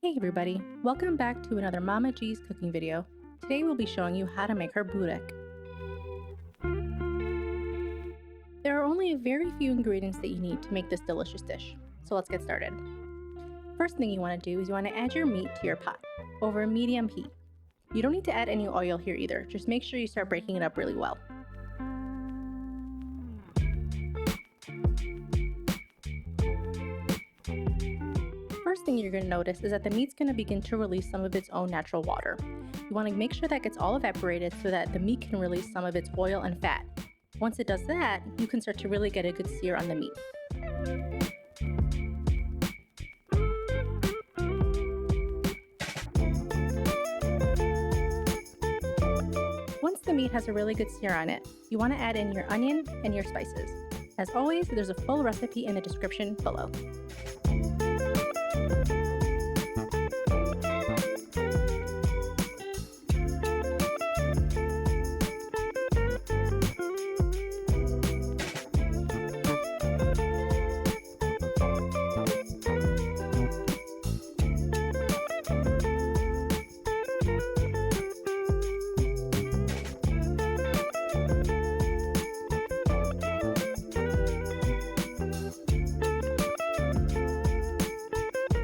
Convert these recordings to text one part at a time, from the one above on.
Hey everybody, welcome back to another Mama G's cooking video. Today we'll be showing you how to make her Boorek. There are only a very few ingredients that you need to make this delicious dish, so let's get started. First thing you want to do is you want to add your meat to your pot over a medium heat. You don't need to add any oil here either, just make sure you start breaking it up really well. First thing you're going to notice is that the meat's going to begin to release some of its own natural water. You want to make sure that gets all evaporated so that the meat can release some of its oil and fat. Once it does that, you can start to really get a good sear on the meat. Once the meat has a really good sear on it, you want to add in your onion and your spices. As always, there's a full recipe in the description below.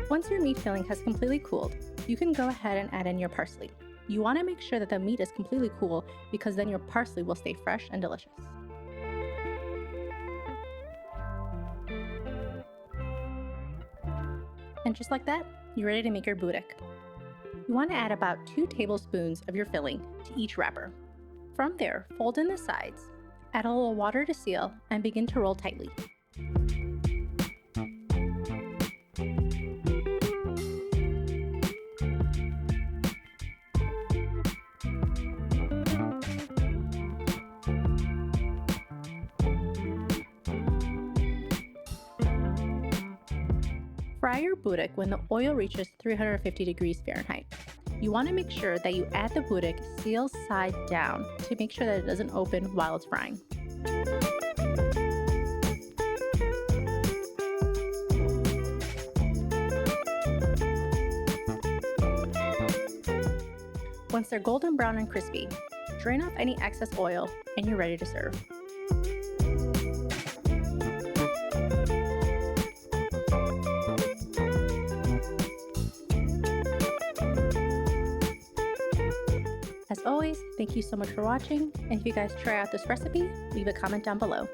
Once your meat filling has completely cooled, you can go ahead and add in your parsley. You want to make sure that the meat is completely cool because then your parsley will stay fresh and delicious. And just like that, you're ready to make your Boorek. You want to add about 2 tablespoons of your filling to each wrapper. From there, fold in the sides, add a little water to seal, and begin to roll tightly. Fry your Boorek when the oil reaches 350 degrees Fahrenheit. You want to make sure that you add the Boorek seal side down to make sure that it doesn't open while it's frying. Once they're golden brown and crispy, drain off any excess oil and you're ready to serve. As always, thank you so much for watching, and if you guys try out this recipe, leave a comment down below.